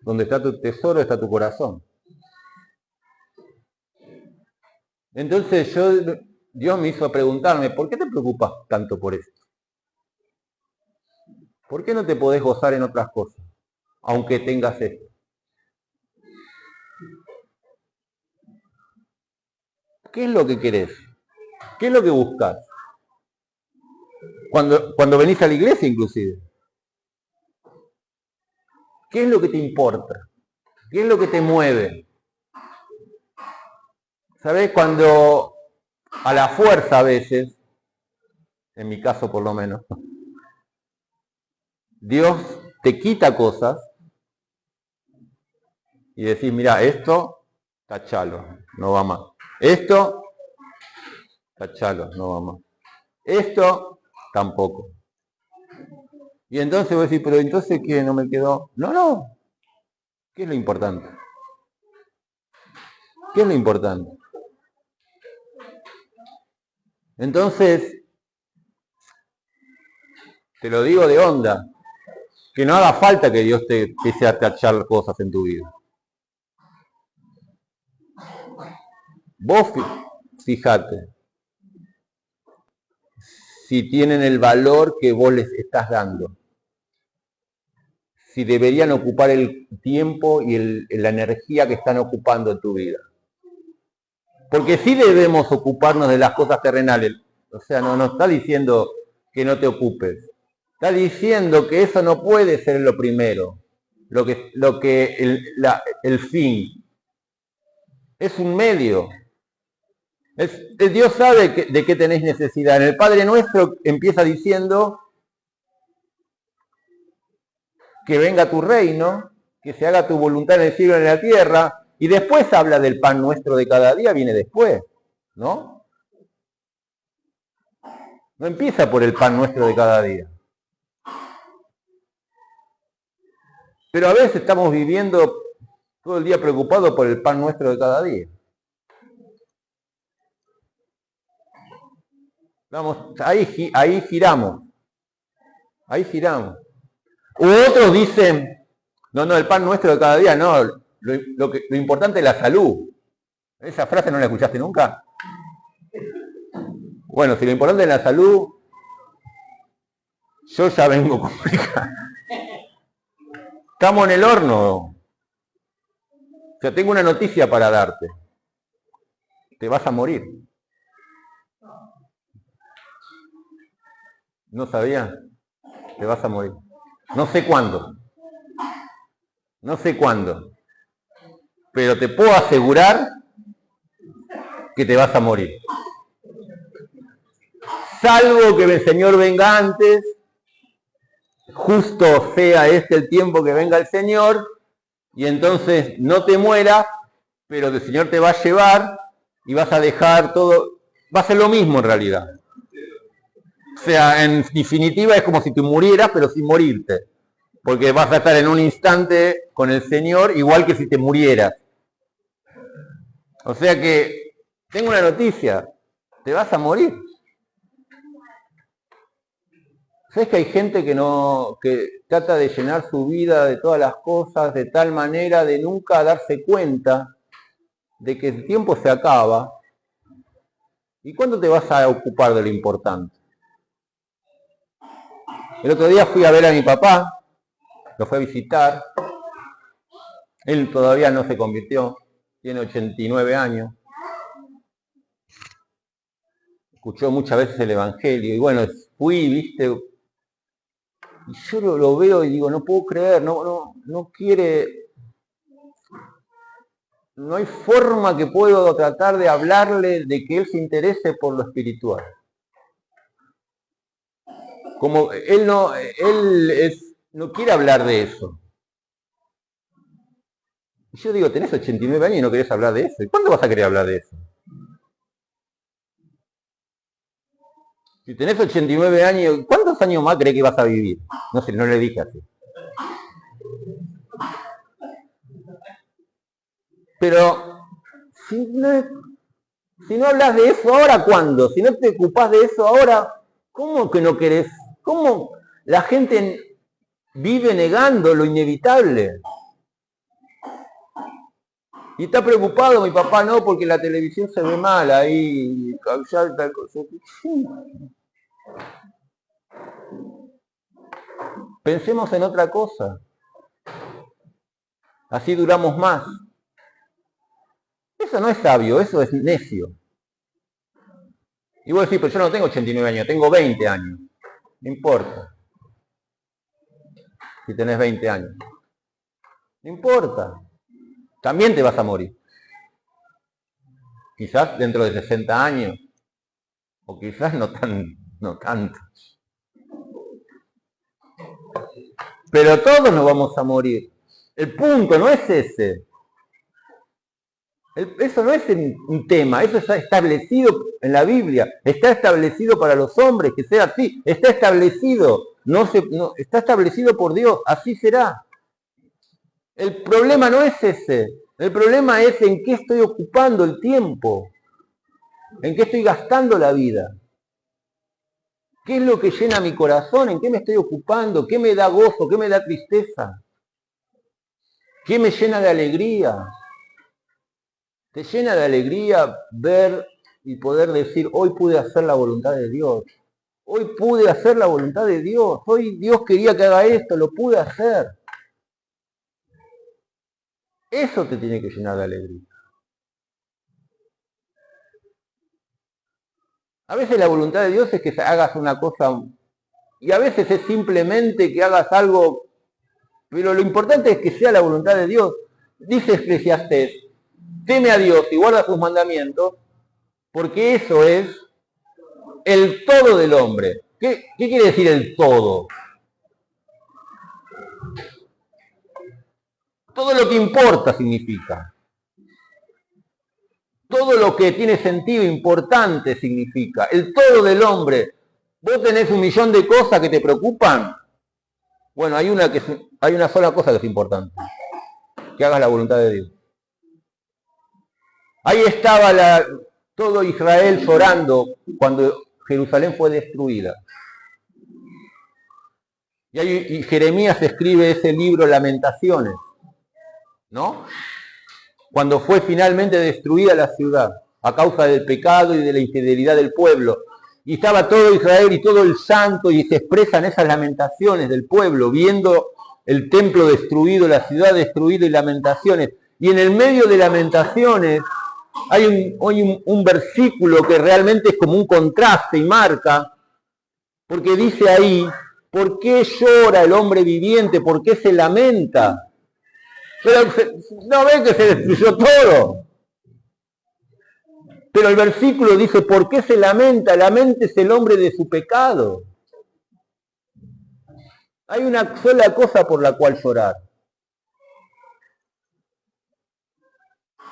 Donde está tu tesoro está tu corazón. Entonces Dios me hizo preguntarme, ¿por qué te preocupas tanto por esto? ¿Por qué no te podés gozar en otras cosas, aunque tengas esto? ¿Qué es lo que querés? ¿Qué es lo que buscas? Cuando venís a la iglesia inclusive. ¿Qué es lo que te importa? ¿Qué es lo que te mueve? ¿Sabés? Cuando a la fuerza a veces, en mi caso por lo menos, Dios te quita cosas y decís, mira, esto, tachalo, no va más. Esto, tachalo, no va más. Esto, tampoco. Y entonces vos decís, pero entonces ¿qué? ¿No me quedó? No. ¿Qué es lo importante? ¿Qué es lo importante? Entonces, te lo digo de onda, que no haga falta que Dios te empiece a tachar cosas en tu vida. Vos fíjate si tienen el valor que vos les estás dando. Si deberían ocupar el tiempo y la energía que están ocupando en tu vida. Porque sí debemos ocuparnos de las cosas terrenales. O sea, no está diciendo que no te ocupes. Está diciendo que eso no puede ser lo primero. El fin. Es un medio. Dios sabe de qué tenés necesidad. En el Padre Nuestro empieza diciendo que venga tu reino, que se haga tu voluntad en el cielo y en la tierra, y después habla del pan nuestro de cada día, viene después, ¿no? No empieza por el pan nuestro de cada día. Pero a veces estamos viviendo todo el día preocupados por el pan nuestro de cada día. Vamos, ahí giramos. Ahí giramos. U otros dicen, no, el pan nuestro de cada día, no, lo importante es la salud. ¿Esa frase no la escuchaste nunca? Bueno, si lo importante es la salud, yo ya vengo complicado. Estamos en el horno. O sea, tengo una noticia para darte. Te vas a morir. ¿No sabías? Te vas a morir. No sé cuándo. No sé cuándo. Pero te puedo asegurar que te vas a morir. Salvo que el Señor venga antes. justo sea este el tiempo que venga el Señor, y entonces no te mueras, pero el Señor te va a llevar y vas a dejar todo, va a ser lo mismo en realidad. O sea, en definitiva es como si te murieras, pero sin morirte, porque vas a estar en un instante con el Señor igual que si te murieras. O sea que, tengo una noticia, te vas a morir. ¿Sabes que hay gente que trata de llenar su vida de todas las cosas de tal manera de nunca darse cuenta de que el tiempo se acaba? ¿Y cuándo te vas a ocupar de lo importante? El otro día fui a ver a mi papá, lo fui a visitar. Él todavía no se convirtió, tiene 89 años. Escuchó muchas veces el Evangelio y bueno, fui, viste, y yo lo veo y digo, no puedo creer, no quiere, no hay forma que puedo tratar de hablarle de que él se interese por lo espiritual. Como él no quiere hablar de eso. Y yo digo, tenés 89 años y no querés hablar de eso. ¿Y cuándo vas a querer hablar de eso? Si tenés 89 años, ¿cuántos años más crees que vas a vivir? No sé, no le dije así. Pero si no hablas de eso ahora, ¿cuándo? Si no te ocupás de eso ahora, ¿cómo que no querés? ¿Cómo la gente vive negando lo inevitable? Y está preocupado mi papá, no, porque la televisión se ve mal ahí, tal cosa. Pensemos en otra cosa. Así duramos más. Eso no es sabio, eso es necio. Y vos decís, pero yo no tengo 89 años, tengo 20 años. No importa. Si tenés 20 años. No importa. También te vas a morir. Quizás dentro de 60 años. O quizás no tanto. Pero todos nos vamos a morir. El punto no es ese. Eso no es un tema, eso está establecido en la Biblia, está establecido para los hombres, que sea así, está establecido, está establecido por Dios, así será. El problema no es ese, el problema es en qué estoy ocupando el tiempo, en qué estoy gastando la vida. ¿Qué es lo que llena mi corazón? ¿En qué me estoy ocupando? ¿Qué me da gozo? ¿Qué me da tristeza? ¿Qué me llena de alegría? Te llena de alegría ver y poder decir, hoy pude hacer la voluntad de Dios. Hoy pude hacer la voluntad de Dios. Hoy Dios quería que haga esto, lo pude hacer. Eso te tiene que llenar de alegría. A veces la voluntad de Dios es que hagas una cosa, y a veces es simplemente que hagas algo, pero lo importante es que sea la voluntad de Dios. Dice Eclesiastés, teme a Dios y guarda sus mandamientos, porque eso es el todo del hombre. ¿Qué quiere decir el todo? Todo lo que importa significa. Todo lo que tiene sentido importante significa. El todo del hombre. ¿Vos tenés 1.000.000 de cosas que te preocupan? Bueno, hay una sola cosa que es importante. Que hagas la voluntad de Dios. Ahí estaba todo Israel llorando cuando Jerusalén fue destruida. Y Jeremías escribe ese libro, Lamentaciones, ¿no? Cuando fue finalmente destruida la ciudad, a causa del pecado y de la infidelidad del pueblo. Y estaba todo Israel y todo el santo, y se expresan esas lamentaciones del pueblo, viendo el templo destruido, la ciudad destruida y lamentaciones. Y en el medio de lamentaciones hay un versículo que realmente es como un contraste y marca, porque dice ahí, ¿por qué llora el hombre viviente? ¿Por qué se lamenta? Pero no ven que se destruyó todo. Pero el versículo dice, ¿por qué se lamenta? Laméntese el hombre de su pecado. Hay una sola cosa por la cual llorar.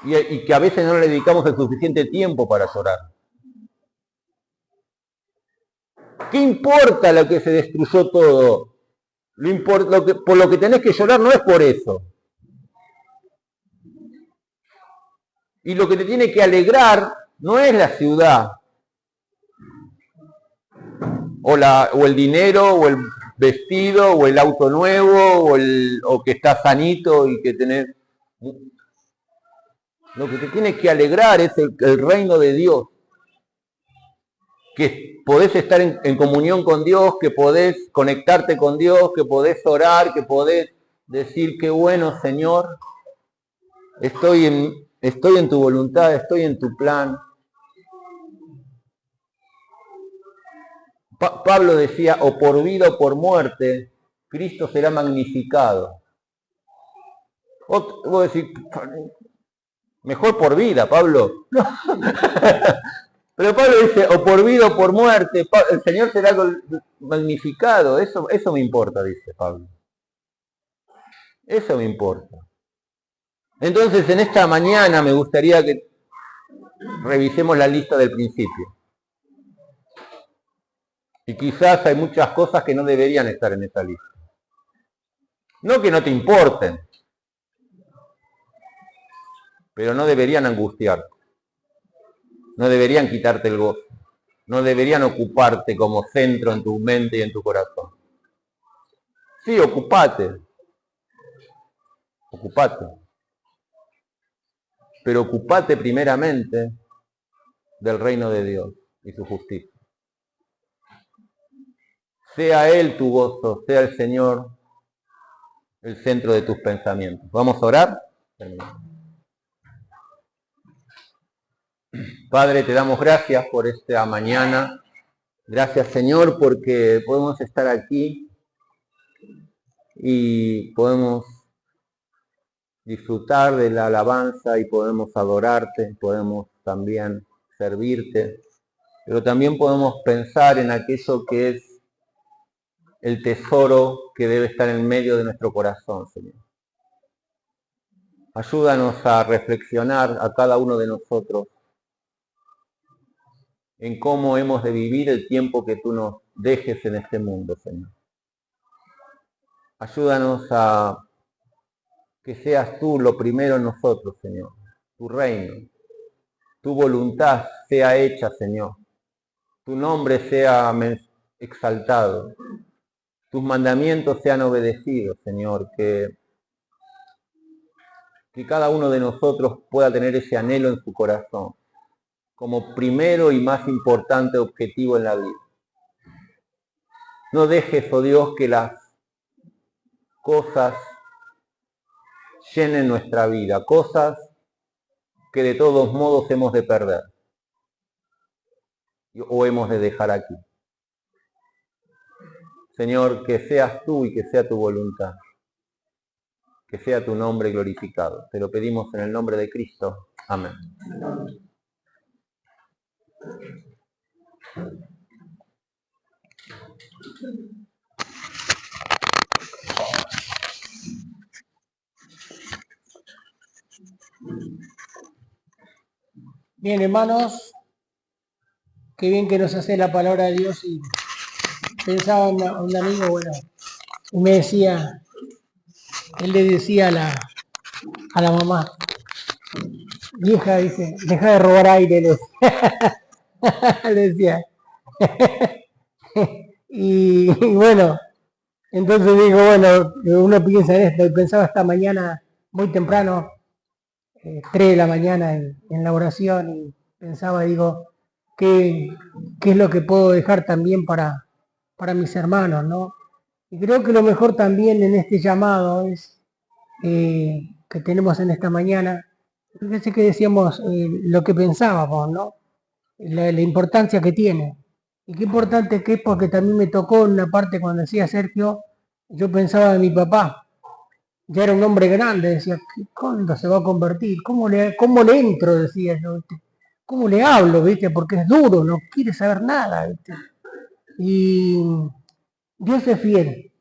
Y que a veces no le dedicamos el suficiente tiempo para llorar. ¿Qué importa lo que se destruyó todo? Por lo que tenés que llorar no es por eso. Y lo que te tiene que alegrar no es la ciudad, o el dinero, o el vestido, o el auto nuevo, o que estás sanito y que tenés... Lo que te tiene que alegrar es el reino de Dios. Que podés estar en comunión con Dios, que podés conectarte con Dios, que podés orar, que podés decir qué bueno, Señor, estoy en tu voluntad, estoy en tu plan. Pablo decía, o por vida o por muerte, Cristo será magnificado. Vos decís, mejor por vida, Pablo. Pero Pablo dice, o por vida o por muerte, el Señor será magnificado. Eso me importa, dice Pablo. Eso me importa. Entonces, en esta mañana me gustaría que revisemos la lista del principio. Y quizás hay muchas cosas que no deberían estar en esa lista. No que no te importen, pero no deberían angustiarte. No deberían quitarte el gozo. No deberían ocuparte como centro en tu mente y en tu corazón. Sí, ocupate. Ocupate. Pero ocupate primeramente del reino de Dios y su justicia. Sea Él tu gozo, sea el Señor el centro de tus pensamientos. ¿Vamos a orar? Padre, te damos gracias por esta mañana. Gracias, Señor, porque podemos estar aquí y podemos disfrutar de la alabanza y podemos adorarte, podemos también servirte, pero también podemos pensar en aquello que es el tesoro que debe estar en medio de nuestro corazón, Señor. Ayúdanos a reflexionar a cada uno de nosotros en cómo hemos de vivir el tiempo que tú nos dejes en este mundo, Señor. Ayúdanos a que seas tú lo primero en nosotros, Señor. Tu reino, tu voluntad sea hecha, Señor. Tu nombre sea exaltado. Tus mandamientos sean obedecidos, Señor. Que cada uno de nosotros pueda tener ese anhelo en su corazón como primero y más importante objetivo en la vida. No dejes, oh Dios, que las cosas llenen nuestra vida, cosas que de todos modos hemos de perder o hemos de dejar aquí. Señor, que seas tú y que sea tu voluntad, que sea tu nombre glorificado. Te lo pedimos en el nombre de Cristo. Amén. Bien, hermanos, qué bien que nos hace la palabra de Dios. Y pensaba en un amigo, bueno, y me decía, él le decía a la mamá, vieja, dice, deja de robar aire, le decía. y bueno, entonces digo, bueno, uno piensa en esto, y pensaba esta mañana, muy temprano, 3 de la mañana en la oración, y pensaba, digo, ¿qué es lo que puedo dejar también para mis hermanos, ¿no? Y creo que lo mejor también en este llamado es que tenemos en esta mañana, fíjense que decíamos lo que pensábamos, ¿no? La importancia que tiene. Y qué importante que es, porque también me tocó en una parte cuando decía Sergio, yo pensaba en mi papá. Ya era un hombre grande, decía, ¿cuándo se va a convertir? ¿Cómo le entro? Decía yo, ¿viste? ¿Cómo le hablo? ¿Viste? Porque es duro, no quiere saber nada, ¿viste? Y Dios es fiel.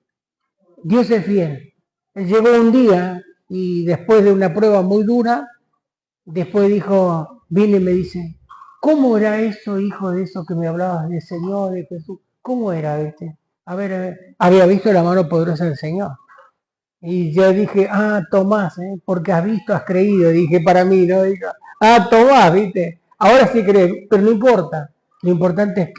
Dios es fiel. Él llegó un día y después de una prueba muy dura, después dijo, vino y me dice, ¿cómo era eso, hijo, de eso que me hablabas del Señor, de Jesús? ¿Cómo era, viste? A ver, había visto la mano poderosa del Señor. Y yo dije, Tomás, porque has visto, has creído, dije para mí, ¿no? Dijo, Tomás, viste, ahora sí crees, pero no importa. Lo importante es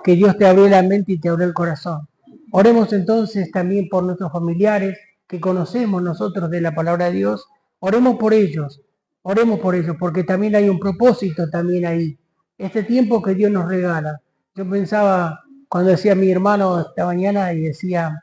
que Dios te abrió la mente y te abrió el corazón. Oremos entonces también por nuestros familiares que conocemos nosotros de la palabra de Dios. Oremos por ellos, porque también hay un propósito también ahí. Este tiempo que Dios nos regala. Yo pensaba, cuando decía mi hermano esta mañana y decía,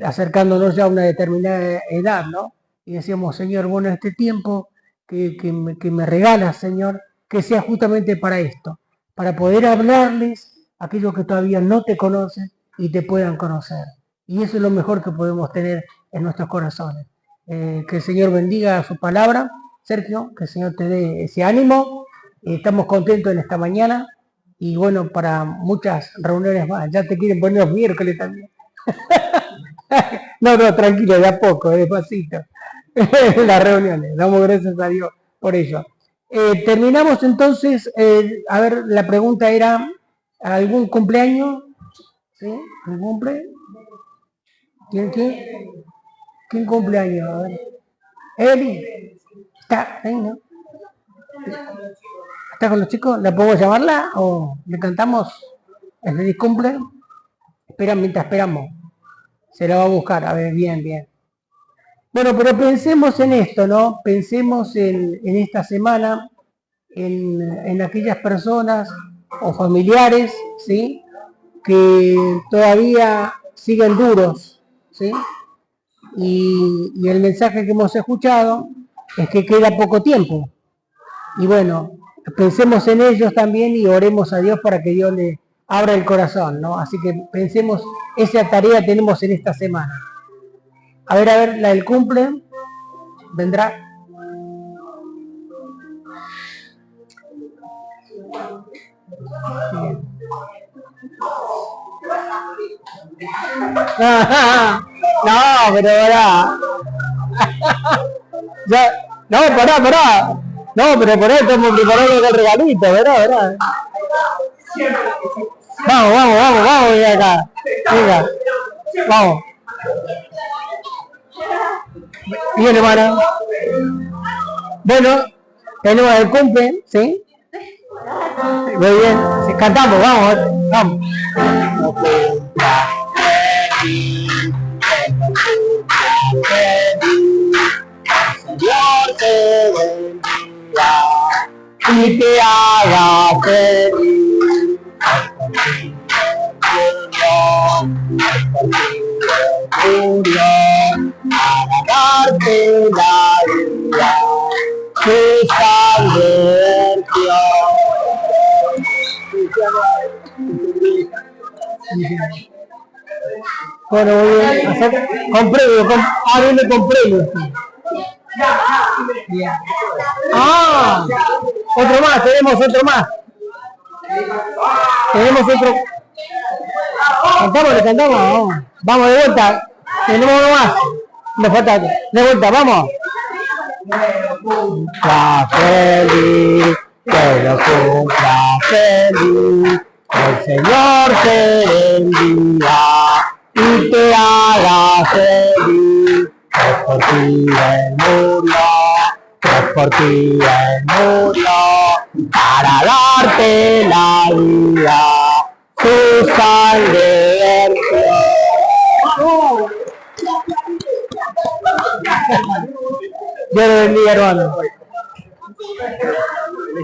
acercándonos ya a una determinada edad, ¿no? Y decíamos, Señor, bueno, este tiempo que me regalas, Señor, que sea justamente para esto, para poder hablarles a aquellos que todavía no te conocen y te puedan conocer. Y eso es lo mejor que podemos tener en nuestros corazones. Que el Señor bendiga su palabra. Sergio, que el Señor te dé ese ánimo. Estamos contentos en esta mañana y bueno, para muchas reuniones más. Ya te quieren poner los miércoles también. No, tranquilo, de a poco, despacito. Las reuniones, damos gracias a Dios por ello. Terminamos entonces, a ver, la pregunta era, ¿algún cumpleaños? ¿Sí? ¿Algún cumple? ¿Quién cumpleaños? A ver. Eli, ¿está ahí, no? ¿Está con los chicos? ¿La podemos llamarla o le cantamos el feliz cumple? Espera, mientras esperamos. Se la va a buscar, a ver, bien. Bueno, pero pensemos en esto, ¿no? Pensemos en esta semana, en aquellas personas o familiares, ¿sí? Que todavía siguen duros, ¿sí? Y el mensaje que hemos escuchado es que queda poco tiempo. Y bueno, pensemos en ellos también y oremos a Dios para que Dios le abra el corazón, ¿no? Así que pensemos, esa tarea tenemos en esta semana. A ver, la del cumple, vendrá. Bien. No, pero ahora. Ya, no, pará. No, pero por ahí estamos preparando el regalito, ¿verdad? Vamos, de acá. Venga, vamos. Bien, hermano. Bueno, tenemos el cumple, ¿sí? Muy bien. Cantamos, vamos. Señor te bendiga y te haga feliz. Para darte la vida que salvación. Bueno, muy bien. Viene con premios. Bien. Otro más, tenemos otro más. Tenemos otro. Cantamos. Vamos de vuelta. Tenemos uno más. Me falta. De vuelta, vamos. Cumpla feliz, que lo cumpla feliz. El Señor te bendiga y te haga feliz. Es por ti Él murió, para darte la vida, su sangre vertió. Dios lo bendiga, hermano. ¿Le